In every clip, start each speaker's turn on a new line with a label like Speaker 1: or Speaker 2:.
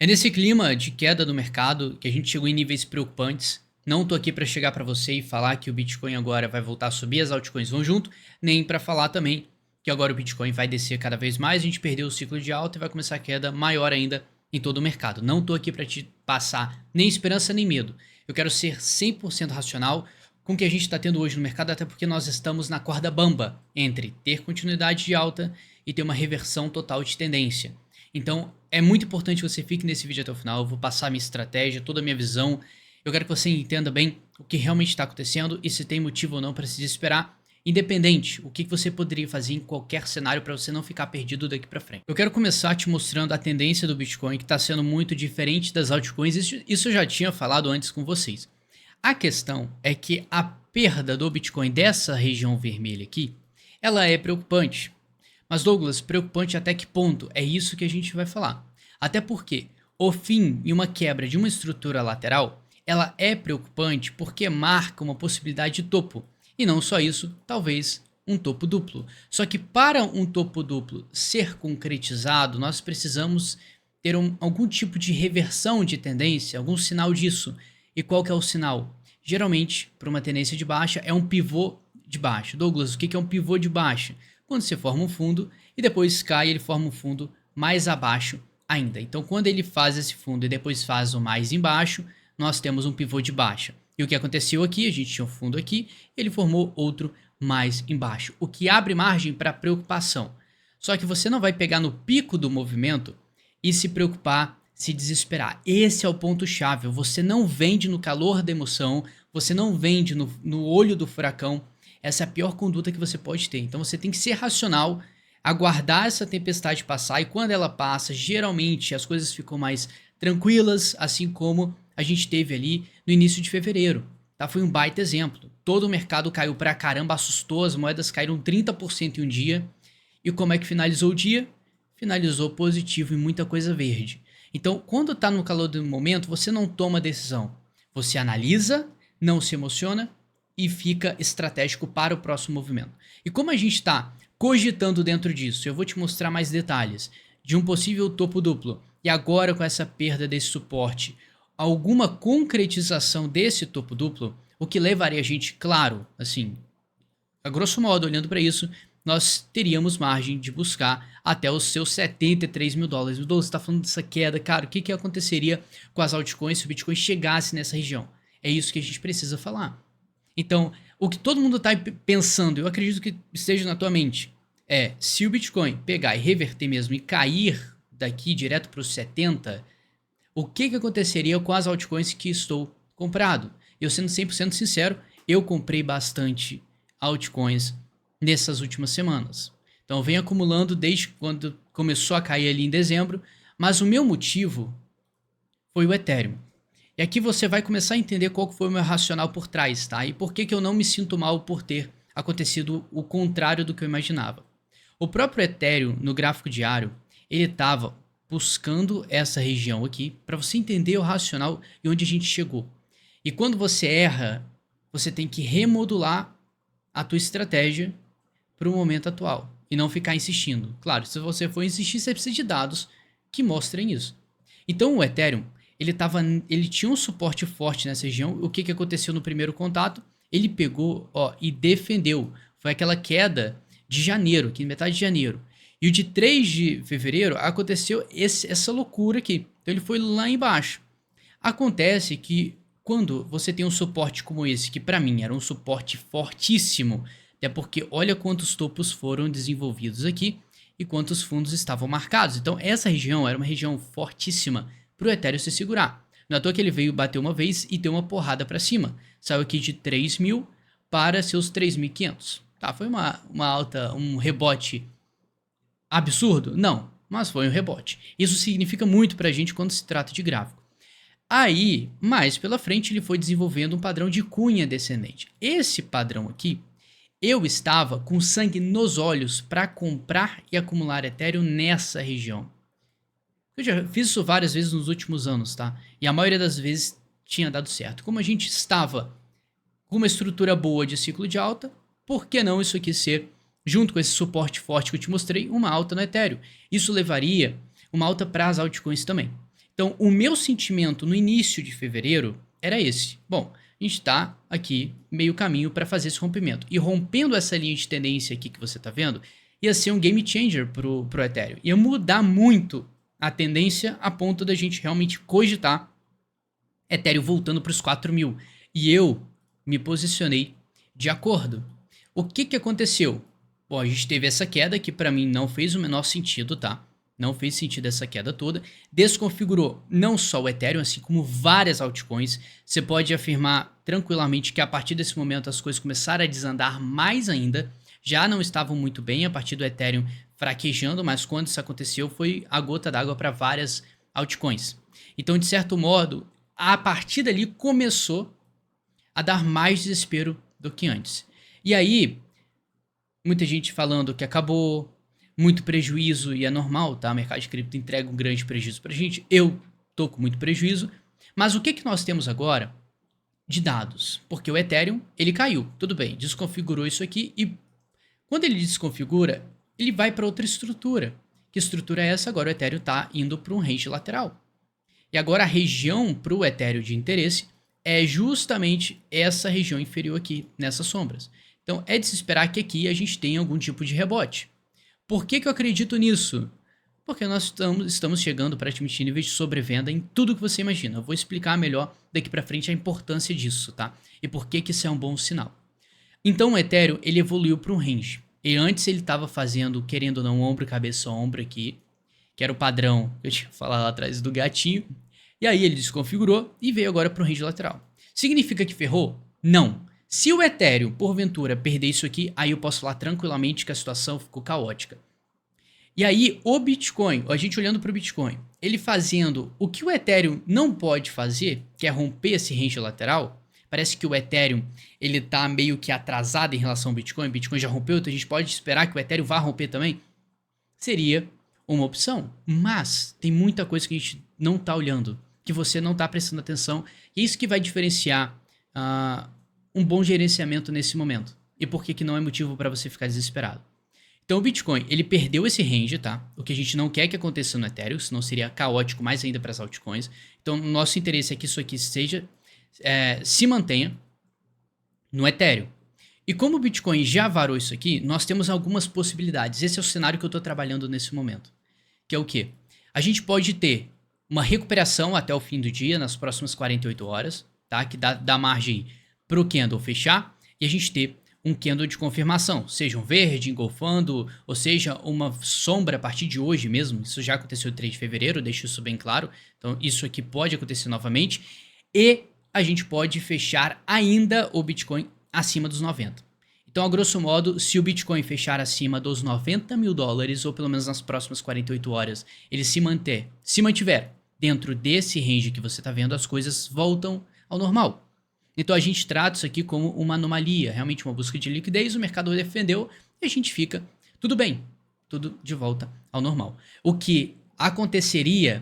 Speaker 1: nesse clima de queda do mercado que a gente chegou em níveis preocupantes. Não tô aqui para chegar para você e falar que o Bitcoin agora vai voltar a subir, as altcoins vão junto, nem para falar também que agora o Bitcoin vai descer cada vez mais, a gente perdeu o ciclo de alta e vai começar a queda maior ainda em todo o mercado. Não tô aqui para te passar nem esperança nem medo. Eu quero ser 100% racional com o que a gente está tendo hoje no mercado, até porque nós estamos na corda bamba entre ter continuidade de alta e ter uma reversão total de tendência. Então, é muito importante que você fique nesse vídeo até o final. Eu vou passar a minha estratégia, toda a minha visão. Eu quero que você entenda bem o que realmente está acontecendo e se tem motivo ou não para se desesperar. Independente, o que você poderia fazer em qualquer cenário para você não ficar perdido daqui para frente. Eu quero começar te mostrando a tendência do Bitcoin, que está sendo muito diferente das altcoins. Isso eu já tinha falado antes com vocês. A questão é que a perda do Bitcoin dessa região vermelha aqui, ela é preocupante. Mas Douglas, preocupante até que ponto? É isso que a gente vai falar. Até porque o fim e uma quebra de uma estrutura lateral, ela é preocupante porque marca uma possibilidade de topo. E não só isso, talvez um topo duplo. Só que para um topo duplo ser concretizado, nós precisamos ter algum tipo de reversão de tendência, algum sinal disso. E qual que é o sinal? Geralmente, para uma tendência de baixa, é um pivô de baixa. Douglas, o que é um pivô de baixa? Quando você forma um fundo e depois cai, ele forma um fundo mais abaixo ainda. Então, quando ele faz esse fundo e depois faz o mais embaixo, nós temos um pivô de baixa. E o que aconteceu aqui, a gente tinha um fundo aqui, ele formou outro mais embaixo, o que abre margem para preocupação. Só que você não vai pegar no pico do movimento e se preocupar, se desesperar. Esse é o ponto-chave. Você não vende no calor da emoção, você não vende no olho do furacão. Essa é a pior conduta que você pode ter. Então você tem que ser racional, aguardar essa tempestade passar, e quando ela passa, geralmente as coisas ficam mais tranquilas, assim como a gente teve ali no início de fevereiro. Tá? Foi um baita exemplo. Todo o mercado caiu pra caramba, assustou, as moedas caíram 30% em um dia. E como é que finalizou o dia? Finalizou positivo e muita coisa verde. Então, quando tá no calor do momento, você não toma decisão. Você analisa, não se emociona e fica estratégico para o próximo movimento. E como a gente está cogitando dentro disso, eu vou te mostrar mais detalhes de um possível topo duplo. E agora com essa perda desse suporte, alguma concretização desse topo duplo, o que levaria a gente, claro, assim, a grosso modo, olhando para isso, nós teríamos margem de buscar até os seus 73 mil dólares. O Douglas está falando dessa queda, cara, o que aconteceria com as altcoins se o Bitcoin chegasse nessa região? É isso que a gente precisa falar. Então, o que todo mundo está pensando, eu acredito que esteja na tua mente, é se o Bitcoin pegar e reverter mesmo e cair daqui direto para os 70, o que aconteceria com as altcoins que estou comprado? Eu sendo 100% sincero, eu comprei bastante altcoins nessas últimas semanas. Então eu venho acumulando desde quando começou a cair ali em dezembro, mas o meu motivo foi o Ethereum. E aqui você vai começar a entender qual foi o meu racional por trás, tá? E por que eu não me sinto mal por ter acontecido o contrário do que eu imaginava. O próprio Ethereum, no gráfico diário, ele estava buscando essa região aqui para você entender o racional e onde a gente chegou. E quando você erra, você tem que remodular a tua estratégia para o momento atual e não ficar insistindo. Claro, se você for insistir, você precisa de dados que mostrem isso. Então o Ethereum, ele tinha um suporte forte nessa região. O que aconteceu no primeiro contato? Ele pegou, e defendeu. Foi aquela queda de janeiro, aqui metade de janeiro. E o de 3 de fevereiro aconteceu essa loucura aqui. Então ele foi lá embaixo. Acontece que quando você tem um suporte como esse, que para mim era um suporte fortíssimo, até porque olha quantos topos foram desenvolvidos aqui e quantos fundos estavam marcados. Então essa região era uma região fortíssima para o Ethereum se segurar. Não é à toa que ele veio bater uma vez e deu uma porrada para cima. Saiu aqui de 3 mil para seus 3.500. Tá, foi uma alta, um rebote absurdo? Não, mas foi um rebote. Isso significa muito para a gente quando se trata de gráfico. Aí, mais pela frente, ele foi desenvolvendo um padrão de cunha descendente. Esse padrão aqui, eu estava com sangue nos olhos para comprar e acumular Ethereum nessa região. Eu já fiz isso várias vezes nos últimos anos, tá? E a maioria das vezes tinha dado certo. Como a gente estava com uma estrutura boa de ciclo de alta, por que não isso aqui ser, junto com esse suporte forte que eu te mostrei, uma alta no Ethereum? Isso levaria uma alta para as altcoins também. Então, o meu sentimento no início de fevereiro era esse. Bom, a gente está aqui meio caminho para fazer esse rompimento. E rompendo essa linha de tendência aqui que você está vendo, ia ser um game changer pro Ethereum. Ia mudar muito a tendência a ponto da gente realmente cogitar Ethereum voltando para os 4.000. E eu me posicionei de acordo. O que aconteceu? Bom, a gente teve essa queda que para mim não fez o menor sentido, tá? Não fez sentido essa queda toda. Desconfigurou não só o Ethereum, assim como várias altcoins. Você pode afirmar tranquilamente que a partir desse momento as coisas começaram a desandar mais ainda. Já não estavam muito bem a partir do Ethereum fraquejando, mas quando isso aconteceu foi a gota d'água para várias altcoins. Então, de certo modo, a partir dali começou a dar mais desespero do que antes. E aí, muita gente falando que acabou, muito prejuízo, e é normal, tá? O mercado de cripto entrega um grande prejuízo pra gente. Eu tô com muito prejuízo. Mas o que nós temos agora de dados? Porque o Ethereum, ele caiu, tudo bem, desconfigurou isso aqui e quando ele desconfigura, ele vai para outra estrutura. Que estrutura é essa? Agora o Ethereum está indo para um range lateral. E agora a região para o Ethereum de interesse é justamente essa região inferior aqui, nessas sombras. Então é de se esperar que aqui a gente tenha algum tipo de rebote. Por que eu acredito nisso? Porque nós estamos chegando praticamente em níveis de sobrevenda em tudo que você imagina. Eu vou explicar melhor daqui para frente a importância disso, tá? E por que isso é um bom sinal. Então o Ethereum ele evoluiu para um range. E antes ele estava fazendo, querendo ou não, ombro, cabeça, ombro aqui, que era o padrão que eu tinha falado lá atrás do gatinho. E aí ele desconfigurou e veio agora para um range lateral. Significa que ferrou? Não. Se o Ethereum, porventura, perder isso aqui, aí eu posso falar tranquilamente que a situação ficou caótica. E aí o Bitcoin, a gente olhando para o Bitcoin, ele fazendo o que o Ethereum não pode fazer, que é romper esse range lateral. Parece que o Ethereum ele tá meio que atrasado em relação ao Bitcoin. O Bitcoin já rompeu, então a gente pode esperar que o Ethereum vá romper também. Seria uma opção, mas tem muita coisa que a gente não tá olhando, que você não tá prestando atenção. E é isso que vai diferenciar um bom gerenciamento nesse momento. E por que não é motivo para você ficar desesperado. Então o Bitcoin, ele perdeu esse range, tá? O que a gente não quer que aconteça no Ethereum, senão seria caótico mais ainda para as altcoins. Então o nosso interesse é que isso aqui se mantenha no Ethereum. E como o Bitcoin já varou isso aqui, nós temos algumas possibilidades. Esse é o cenário que eu estou trabalhando nesse momento. Que é o quê? A gente pode ter uma recuperação até o fim do dia, nas próximas 48 horas, tá? Que dá margem para o candle fechar e a gente ter um candle de confirmação, seja um verde engolfando, ou seja, uma sombra a partir de hoje mesmo. Isso já aconteceu no 3 de fevereiro, deixo isso bem claro. Então isso aqui pode acontecer novamente. E a gente pode fechar ainda o Bitcoin acima dos 90. Então, a grosso modo, se o Bitcoin fechar acima dos 90 mil dólares, ou pelo menos nas próximas 48 horas, ele se mantiver dentro desse range que você está vendo, as coisas voltam ao normal. Então, a gente trata isso aqui como uma anomalia, realmente uma busca de liquidez, o mercado defendeu e a gente fica tudo bem, tudo de volta ao normal. O que aconteceria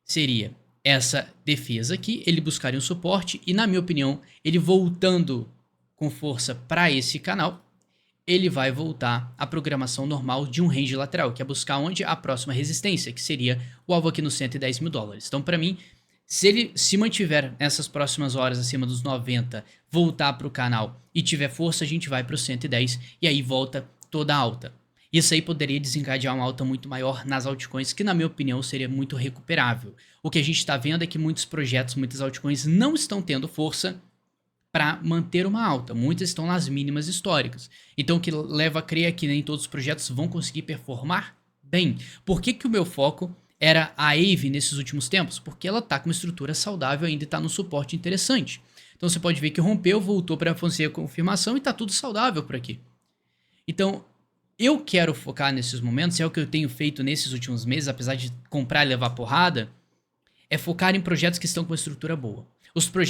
Speaker 1: seria essa defesa aqui, ele buscaria um suporte e, na minha opinião, ele voltando com força para esse canal, ele vai voltar à programação normal de um range lateral, que é buscar onde a próxima resistência, que seria o alvo aqui nos 110 mil dólares. Então, para mim, se ele se mantiver nessas próximas horas acima dos 90, voltar para o canal e tiver força, a gente vai para os 110 e aí volta toda a alta. Isso aí poderia desencadear uma alta muito maior nas altcoins, que na minha opinião seria muito recuperável. O que a gente está vendo é que muitos projetos, muitas altcoins não estão tendo força para manter uma alta. Muitas estão nas mínimas históricas. Então o que leva a crer é que nem todos os projetos vão conseguir performar bem. Por que o meu foco era a Aave nesses últimos tempos? Porque ela está com uma estrutura saudável ainda e está num suporte interessante. Então você pode ver que rompeu, voltou para fazer a confirmação e está tudo saudável por aqui. Então eu quero focar nesses momentos, é o que eu tenho feito nesses últimos meses, apesar de comprar e levar porrada, é focar em projetos que estão com uma estrutura boa.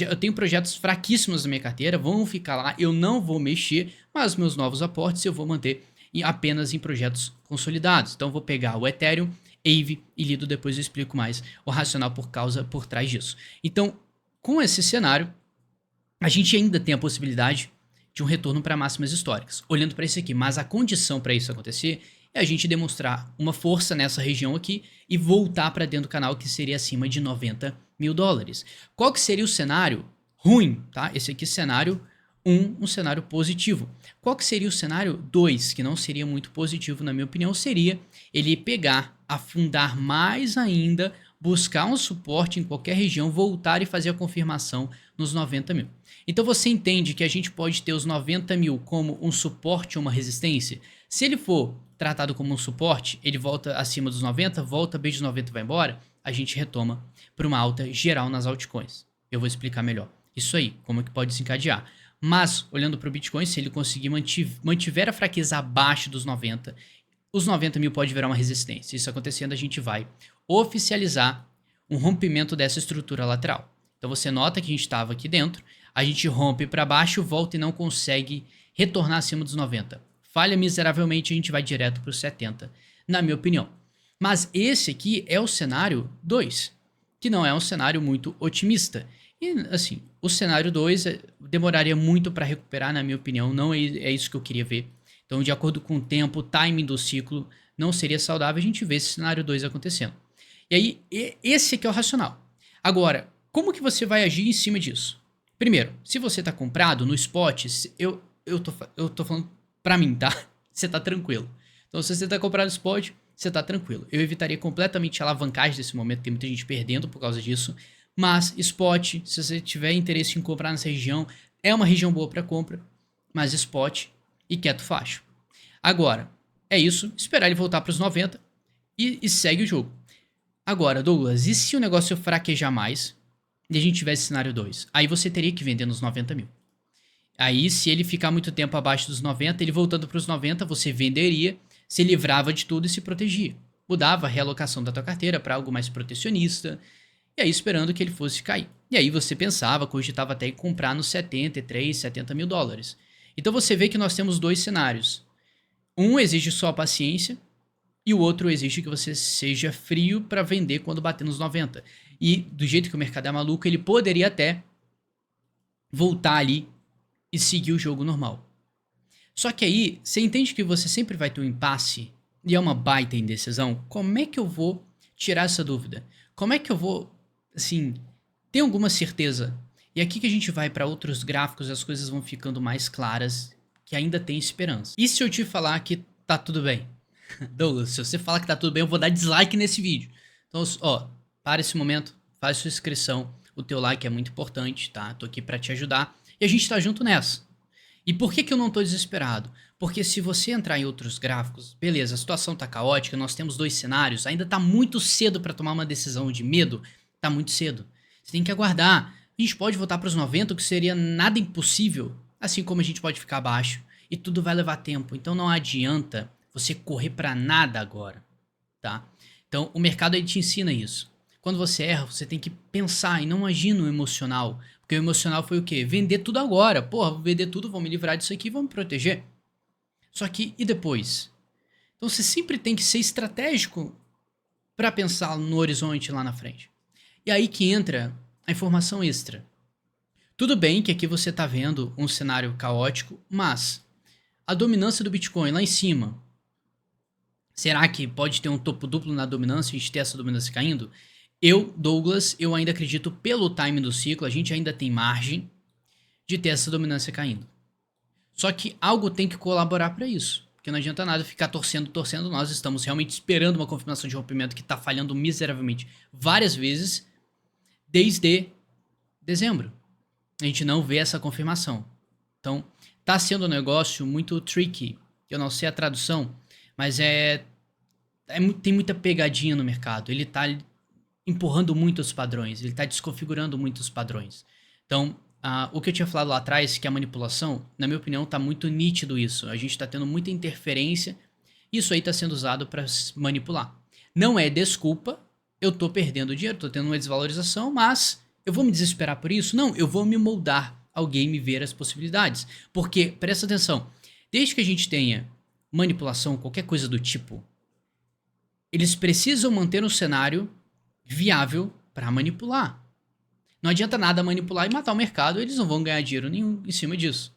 Speaker 1: Eu tenho projetos fraquíssimos na minha carteira, vão ficar lá, eu não vou mexer, mas meus novos aportes eu vou manter apenas em projetos consolidados. Então eu vou pegar o Ethereum, Aave e Lido, depois eu explico mais o racional por trás disso. Então, com esse cenário, a gente ainda tem a possibilidade de um retorno para máximas históricas, olhando para isso aqui, mas a condição para isso acontecer é a gente demonstrar uma força nessa região aqui e voltar para dentro do canal, que seria acima de 90 mil dólares. Qual que seria o cenário ruim, tá? Esse aqui é cenário 1, um cenário positivo. Qual que seria o cenário 2, que não seria muito positivo na minha opinião, seria ele pegar, afundar mais ainda, buscar um suporte em qualquer região, voltar e fazer a confirmação nos 90 mil. Então você entende que a gente pode ter os 90 mil como um suporte ou uma resistência? Se ele for tratado como um suporte, ele volta acima dos 90, volta abaixo dos 90 e vai embora, a gente retoma para uma alta geral nas altcoins. Eu vou explicar melhor. Isso aí, como é que pode desencadear. Mas, olhando para o Bitcoin, se ele conseguir mantiver a fraqueza abaixo dos 90, os 90 mil pode virar uma resistência. Isso acontecendo, a gente vai oficializar um rompimento dessa estrutura lateral. Então você nota que a gente estava aqui dentro, a gente rompe para baixo, volta e não consegue retornar acima dos 90. Falha miseravelmente, a gente vai direto para os 70, na minha opinião. Mas esse aqui é o cenário 2, que não é um cenário muito otimista. E assim, o cenário 2 demoraria muito para recuperar, na minha opinião, não é isso que eu queria ver. Então, de acordo com o tempo, o timing do ciclo, não seria saudável a gente ver esse cenário 2 acontecendo. E aí, esse aqui é o racional. Agora, como que você vai agir em cima disso? Primeiro, se você está comprado no spot, eu tô falando pra mim, tá? Você tá tranquilo. Então, se você tá comprado no spot, você tá tranquilo. Eu evitaria completamente a alavancagem desse momento, tem muita gente perdendo por causa disso. Mas spot, se você tiver interesse em comprar nessa região, é uma região boa para compra, mas spot e quieto facho. Agora, é isso, esperar ele voltar para os 90 e segue o jogo. Agora, Douglas, e se o negócio fraquejar mais e a gente tivesse cenário 2? Aí você teria que vender nos 90 mil. Aí, se ele ficar muito tempo abaixo dos 90, ele voltando para os 90, você venderia, se livrava de tudo e se protegia. Mudava a realocação da tua carteira para algo mais protecionista, e aí esperando que ele fosse cair. E aí você pensava, cogitava até em comprar nos 73, 70 mil dólares. Então você vê que nós temos dois cenários. Um exige só paciência e o outro exige que você seja frio para vender quando bater nos 90. E do jeito que o mercado é maluco, ele poderia até voltar ali e seguir o jogo normal. Só que aí, você entende que você sempre vai ter um impasse e é uma baita indecisão? Como é que eu vou tirar essa dúvida? Como é que eu vou, assim, ter alguma certeza? E aqui que a gente vai para outros gráficos, as coisas vão ficando mais claras, que ainda tem esperança. E se eu te falar que tá tudo bem? Douglas, se você falar que tá tudo bem, eu vou dar dislike nesse vídeo. Então, ó, para esse momento, faz sua inscrição, o teu like é muito importante, tá? Tô aqui para te ajudar e a gente tá junto nessa. E por que eu não tô desesperado? Porque se você entrar em outros gráficos, beleza, a situação tá caótica, nós temos dois cenários, ainda tá muito cedo para tomar uma decisão de medo, tá muito cedo. Você tem que aguardar. A gente pode voltar para os 90, o que seria nada impossível, assim como a gente pode ficar abaixo, e tudo vai levar tempo. Então não adianta você correr para nada agora, tá? Então o mercado ele te ensina isso. Quando você erra, você tem que pensar e não agir no emocional. Porque o emocional foi o quê? Vender tudo agora. Porra, vou vender tudo, vou me livrar disso aqui, vou me proteger. Só que, e depois? Então você sempre tem que ser estratégico para pensar no horizonte lá na frente. E aí que entra a informação extra. Tudo bem que aqui você está vendo um cenário caótico, mas a dominância do Bitcoin lá em cima, será que pode ter um topo duplo na dominância e a gente ter essa dominância caindo? Eu, Douglas, eu ainda acredito pelo time do ciclo, a gente ainda tem margem de ter essa dominância caindo. Só que algo tem que colaborar para isso. Porque não adianta nada ficar torcendo. Nós estamos realmente esperando uma confirmação de rompimento que está falhando miseravelmente várias vezes desde dezembro. A gente não vê essa confirmação. Então, tá sendo um negócio muito tricky. Eu não sei a tradução, mas tem muita pegadinha no mercado. Ele tá empurrando muito os padrões, ele está desconfigurando muitos padrões. Então, o que eu tinha falado lá atrás, que a manipulação, na minha opinião, está muito nítido isso. A gente está tendo muita interferência, isso aí está sendo usado para manipular. Não é desculpa, eu estou perdendo dinheiro, estou tendo uma desvalorização, mas eu vou me desesperar por isso? Não, eu vou me moldar ao game e ver as possibilidades. Porque, presta atenção, desde que a gente tenha manipulação, qualquer coisa do tipo, eles precisam manter um cenário viável para manipular. Não adianta nada manipular e matar o mercado, eles não vão ganhar dinheiro nenhum em cima disso.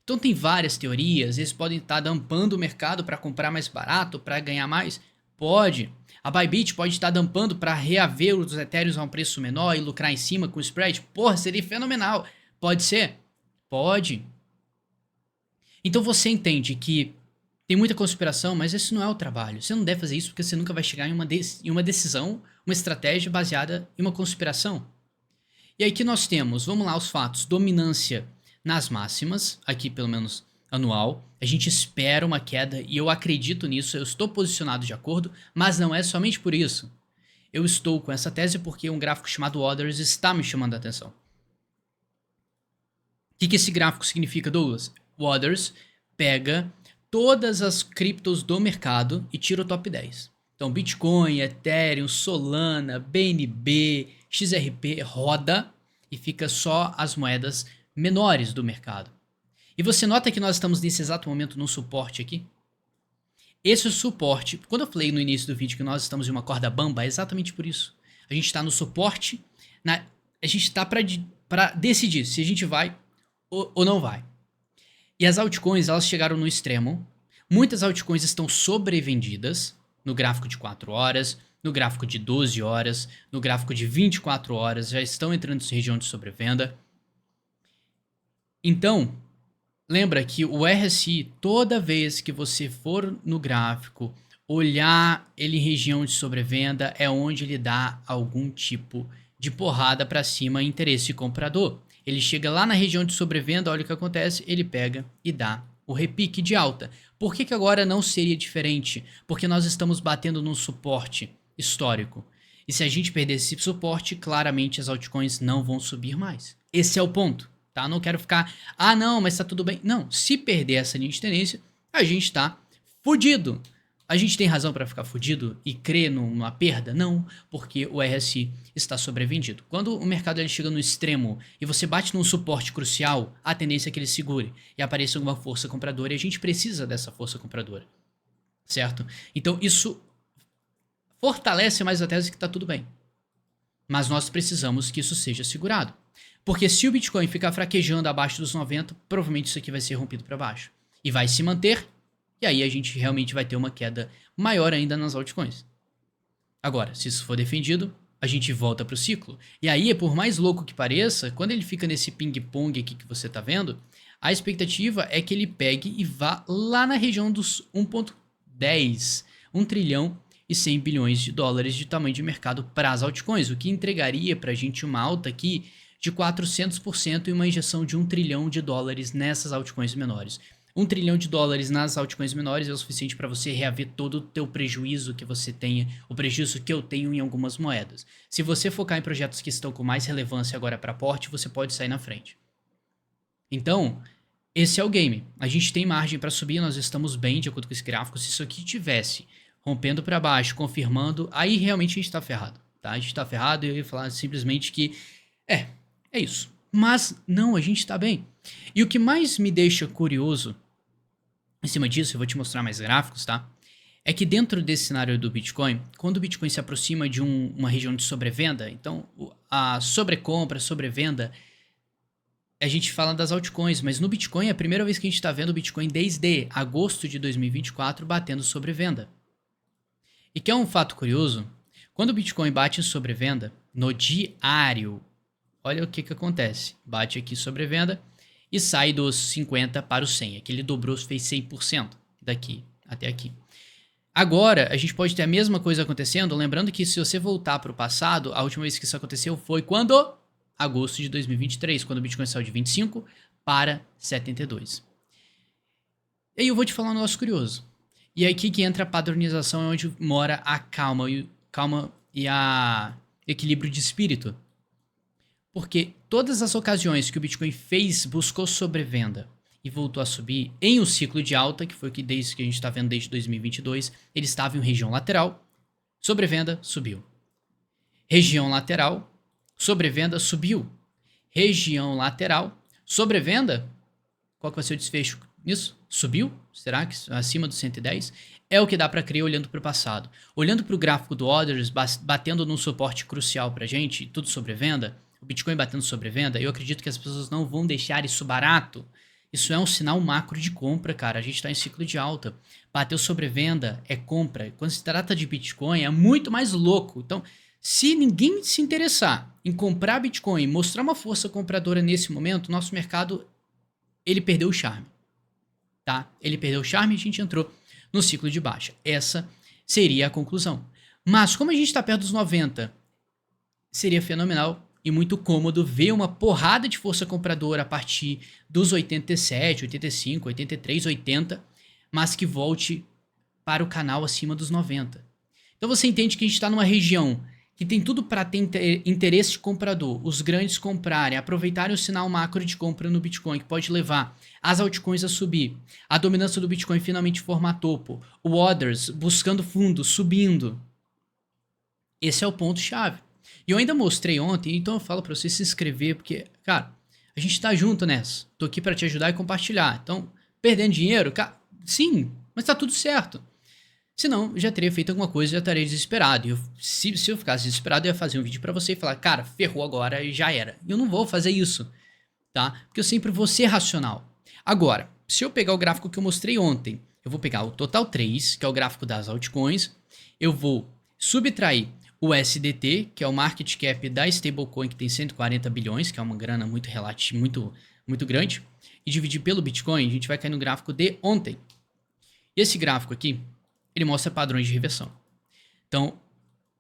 Speaker 1: Então tem várias teorias, eles podem estar dampando o mercado para comprar mais barato, para ganhar mais? Pode. A Bybit pode estar dampando para reaver os Ethereums a um preço menor e lucrar em cima com o spread? Porra, seria fenomenal. Pode ser? Pode. Então você entende que tem muita conspiração, mas esse não é o trabalho. Você não deve fazer isso porque você nunca vai chegar em uma decisão, uma estratégia baseada em uma conspiração. E aí que nós temos, vamos lá, os fatos. Dominância nas máximas, aqui pelo menos anual. A gente espera uma queda e eu acredito nisso, eu estou posicionado de acordo, mas não é somente por isso. Eu estou com essa tese porque um gráfico chamado Others está me chamando a atenção. O que esse gráfico significa, Douglas? O Others pega todas as criptos do mercado e tira o top 10. Então, Bitcoin, Ethereum, Solana, BNB, XRP roda e fica só as moedas menores do mercado. E você nota que nós estamos nesse exato momento num suporte aqui? Esse suporte, quando eu falei no início do vídeo que nós estamos em uma corda bamba, é exatamente por isso. A gente está no suporte, a gente está para decidir se a gente vai ou não vai. E as altcoins, elas chegaram no extremo. Muitas altcoins estão sobrevendidas no gráfico de 4 horas, no gráfico de 12 horas, no gráfico de 24 horas, já estão entrando em região de sobrevenda. Então, lembra que o RSI, toda vez que você for no gráfico, olhar ele em região de sobrevenda, é onde ele dá algum tipo de porrada para cima, interesse comprador. Ele chega lá na região de sobrevenda, olha o que acontece, ele pega e dá o repique de alta. Por que agora não seria diferente? Porque nós estamos batendo num suporte histórico. E se a gente perder esse suporte, claramente as altcoins não vão subir mais. Esse é o ponto, tá? Não quero ficar, não, mas tá tudo bem. Não, se perder essa linha de tendência, a gente tá fudido. A gente tem razão para ficar fudido e crer numa perda? Não, porque o RSI está sobrevendido. Quando o mercado ele chega no extremo e você bate num suporte crucial, a tendência é que ele segure e apareça alguma força compradora e a gente precisa dessa força compradora, certo? Então isso fortalece mais a tese que está tudo bem. Mas nós precisamos que isso seja segurado. Porque se o Bitcoin ficar fraquejando abaixo dos 90, provavelmente isso aqui vai ser rompido para baixo. E vai se manter. E aí a gente realmente vai ter uma queda maior ainda nas altcoins. Agora, se isso for defendido, a gente volta para o ciclo. E aí, por mais louco que pareça, quando ele fica nesse ping-pong aqui que você está vendo, a expectativa é que ele pegue e vá lá na região dos 1,10, 1 trilhão e 100 bilhões de dólares de tamanho de mercado para as altcoins, o que entregaria para a gente uma alta aqui de 400% e uma injeção de 1 trilhão de dólares nessas altcoins menores. 1 trilhão de dólares nas altcoins menores é o suficiente para você reaver todo o teu prejuízo que você tenha, o prejuízo que eu tenho em algumas moedas. Se você focar em projetos que estão com mais relevância agora para aporte, você pode sair na frente. Então, esse é o game. A gente tem margem para subir, nós estamos bem de acordo com esse gráfico. Se isso aqui tivesse rompendo para baixo, confirmando, aí realmente a gente está ferrado. Tá? A gente está ferrado e eu ia falar simplesmente que é isso. Mas não, a gente está bem. E o que mais me deixa curioso em cima disso, eu vou te mostrar mais gráficos, tá? É que dentro desse cenário do Bitcoin, quando o Bitcoin se aproxima de uma região de sobrevenda, então a sobrecompra, sobrevenda, a gente fala das altcoins, mas no Bitcoin é a primeira vez que a gente está vendo o Bitcoin desde agosto de 2024 batendo sobrevenda. E que é um fato curioso, quando o Bitcoin bate em sobrevenda, no diário, olha o que acontece. Bate aqui sobrevenda e sai dos 50 para os 100. Aqui ele dobrou, fez 100% daqui até aqui. Agora, a gente pode ter a mesma coisa acontecendo, lembrando que se você voltar para o passado, a última vez que isso aconteceu foi quando? Agosto de 2023, quando o Bitcoin saiu de 25 para 72. E aí eu vou te falar um negócio curioso. E é aqui que entra a padronização, é onde mora a calma e a equilíbrio de espírito. Porque todas as ocasiões que o Bitcoin buscou sobrevenda e voltou a subir em um ciclo de alta, que foi o que desde que a gente está vendo desde 2022, ele estava em região lateral, sobrevenda, subiu. Região lateral, sobrevenda, subiu. Região lateral, sobrevenda, qual que vai ser o desfecho nisso? Subiu? Será que acima dos 110? É o que dá para crer olhando para o passado. Olhando para o gráfico do Others, batendo num suporte crucial para a gente, tudo sobrevenda, o Bitcoin batendo sobrevenda, eu acredito que as pessoas não vão deixar isso barato. Isso é um sinal macro de compra, cara. A gente está em ciclo de alta. Bateu sobrevenda é compra. Quando se trata de Bitcoin, é muito mais louco. Então, se ninguém se interessar em comprar Bitcoin, mostrar uma força compradora nesse momento, nosso mercado, ele perdeu o charme, tá? Ele perdeu o charme e a gente entrou no ciclo de baixa. Essa seria a conclusão. Mas, como a gente está perto dos 90, seria fenomenal e muito cômodo ver uma porrada de força compradora a partir dos 87, 85, 83, 80, mas que volte para o canal acima dos 90. Então você entende que a gente está numa região que tem tudo para ter interesse comprador, os grandes comprarem, aproveitarem o sinal macro de compra no Bitcoin, que pode levar as altcoins a subir, a dominância do Bitcoin finalmente formar topo, o Others buscando fundo, subindo. Esse é o ponto-chave. E eu ainda mostrei ontem, então eu falo pra você se inscrever, porque, cara, a gente tá junto nessa. Tô aqui pra te ajudar e compartilhar. Então, perdendo dinheiro, cara, sim, mas tá tudo certo. Senão, já teria feito alguma coisa e já estaria desesperado. E se eu ficasse desesperado, eu ia fazer um vídeo pra você e falar, cara, ferrou agora e já era. E eu não vou fazer isso, tá? Porque eu sempre vou ser racional. Agora, se eu pegar o gráfico que eu mostrei ontem, eu vou pegar o Total 3, que é o gráfico das altcoins, eu vou subtrair o SDT, que é o market cap da stablecoin, que tem 140 bilhões, que é uma grana muito muito grande, e dividir pelo Bitcoin, a gente vai cair no gráfico de ontem. E esse gráfico aqui, ele mostra padrões de reversão. Então,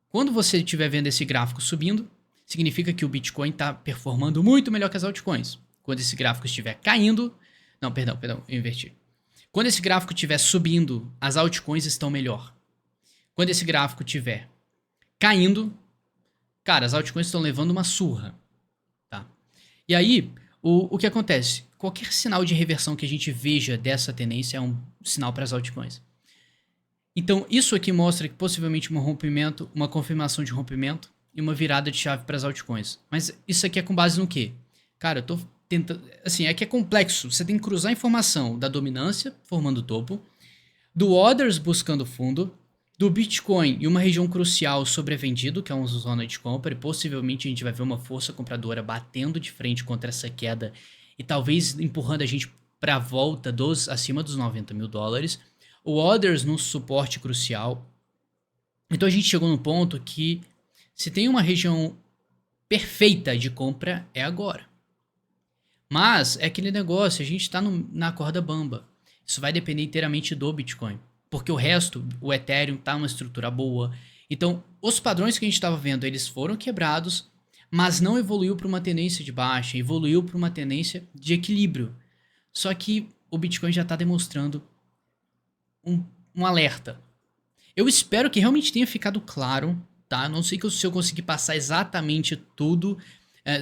Speaker 1: quando você estiver vendo esse gráfico subindo, significa que o Bitcoin está performando muito melhor que as altcoins. Quando esse gráfico estiver caindo... Não, perdão, eu inverti. Quando esse gráfico estiver subindo, as altcoins estão melhor. Quando esse gráfico estiver caindo, cara, as altcoins estão levando uma surra, tá? E aí, o que acontece? Qualquer sinal de reversão que a gente veja dessa tendência é um sinal para as altcoins. Então, isso aqui mostra que possivelmente um rompimento, uma confirmação de rompimento e uma virada de chave para as altcoins. Mas isso aqui é com base no quê? Cara, eu tô tentando... Assim, é que é complexo. Você tem que cruzar a informação da dominância, formando topo, do Others buscando fundo, do Bitcoin e uma região crucial sobrevendido, que é uma zona de compra, e possivelmente a gente vai ver uma força compradora batendo de frente contra essa queda e talvez empurrando a gente para a volta acima dos 90 mil dólares. O Others no suporte crucial. Então a gente chegou no ponto que se tem uma região perfeita de compra, é agora. Mas é aquele negócio, a gente está na corda bamba. Isso vai depender inteiramente do Bitcoin. Porque o resto, o Ethereum está numa estrutura boa. Então, os padrões que a gente estava vendo, eles foram quebrados, mas não evoluiu para uma tendência de baixa, evoluiu para uma tendência de equilíbrio. Só que o Bitcoin já está demonstrando um alerta. Eu espero que realmente tenha ficado claro, tá? Não sei se eu conseguir passar exatamente tudo,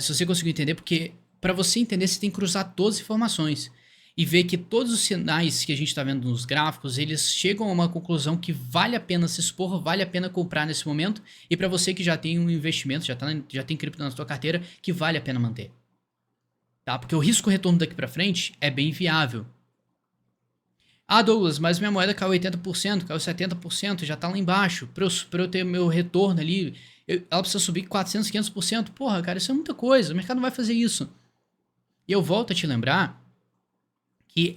Speaker 1: se você conseguiu entender, porque para você entender, você tem que cruzar todas as informações e ver que todos os sinais que a gente está vendo nos gráficos, eles chegam a uma conclusão que vale a pena se expor, vale a pena comprar nesse momento, e para você que já tem um investimento, já tem cripto na sua carteira, que vale a pena manter. Tá? Porque o risco retorno daqui para frente é bem viável. Ah, Douglas, mas minha moeda caiu 80%, caiu 70%, já tá lá embaixo. Pra eu ter meu retorno ali, ela precisa subir 400, 500%. Porra, cara, isso é muita coisa. O mercado não vai fazer isso. E eu volto a te lembrar que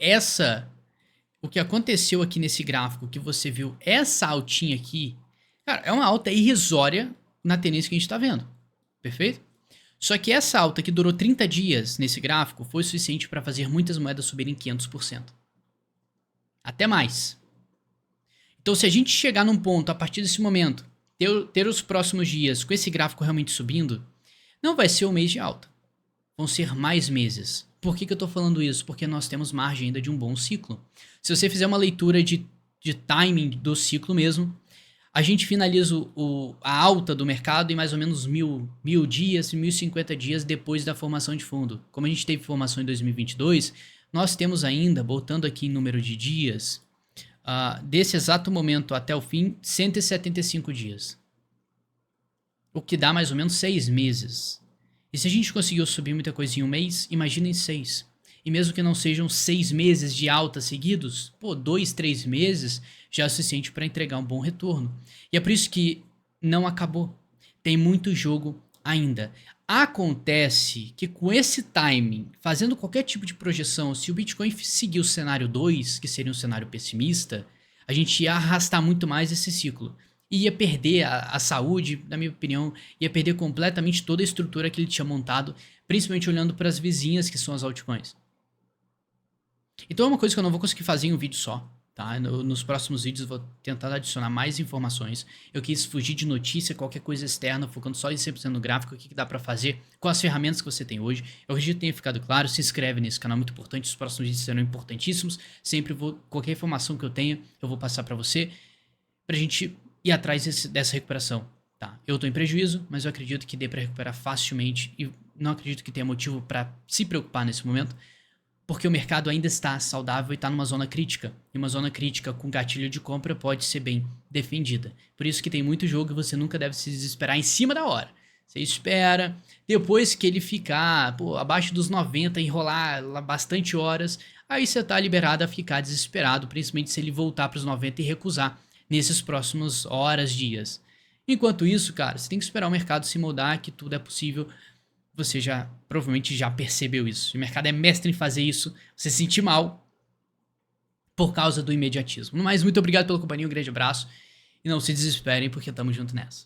Speaker 1: o que aconteceu aqui nesse gráfico que você viu, essa altinha aqui, cara, é uma alta irrisória na tendência que a gente tá vendo. Perfeito? Só que essa alta que durou 30 dias nesse gráfico foi suficiente para fazer muitas moedas subirem 500%. Até mais. Então, se a gente chegar num ponto, a partir desse momento, ter os próximos dias com esse gráfico realmente subindo, não vai ser um mês de alta. Vão ser mais meses. Por que eu tô falando isso? Porque nós temos margem ainda de um bom ciclo. Se você fizer uma leitura de timing do ciclo mesmo, a gente finaliza a alta do mercado em mais ou menos 1.000 dias, 1.050 dias depois da formação de fundo. Como a gente teve formação em 2022, nós temos ainda, botando aqui em número de dias, desse exato momento até o fim, 175 dias. O que dá mais ou menos 6 meses. E se a gente conseguiu subir muita coisa em um mês, imagina em 6. E mesmo que não sejam 6 meses de alta seguidos, 2, 3 meses já é o suficiente para entregar um bom retorno. E é por isso que não acabou. Tem muito jogo ainda. Acontece que com esse timing, fazendo qualquer tipo de projeção, se o Bitcoin seguir o cenário 2, que seria um cenário pessimista, a gente ia arrastar muito mais esse ciclo. E ia perder a saúde, na minha opinião, ia perder completamente toda a estrutura que ele tinha montado, principalmente olhando para as vizinhas que são as altcoins. Então é uma coisa que eu não vou conseguir fazer em um vídeo só, tá? Nos próximos vídeos eu vou tentar adicionar mais informações. Eu quis fugir de notícia, qualquer coisa externa, focando só em 100% no gráfico, o que dá pra fazer com as ferramentas que você tem hoje. Eu acredito que tenha ficado claro, se inscreve nesse canal, é muito importante, os próximos vídeos serão importantíssimos. Sempre vou, qualquer informação que eu tenha, eu vou passar pra você, pra gente ir atrás dessa recuperação, tá? Eu tô em prejuízo, mas eu acredito que dê pra recuperar facilmente e não acredito que tenha motivo pra se preocupar nesse momento, porque o mercado ainda está saudável e está numa zona crítica. E uma zona crítica com gatilho de compra pode ser bem defendida. Por isso que tem muito jogo e você nunca deve se desesperar em cima da hora. Você espera, depois que ele ficar abaixo dos 90, enrolar lá bastante horas, aí você está liberado a ficar desesperado, principalmente se ele voltar para os 90 e recusar nesses próximos horas, dias. Enquanto isso, cara, você tem que esperar o mercado se mudar, que tudo é possível. Você já provavelmente já percebeu isso. O mercado é mestre em fazer isso. Você se sentir mal por causa do imediatismo. Mas muito obrigado pela companhia, um grande abraço. E não se desesperem, porque estamos juntos nessa.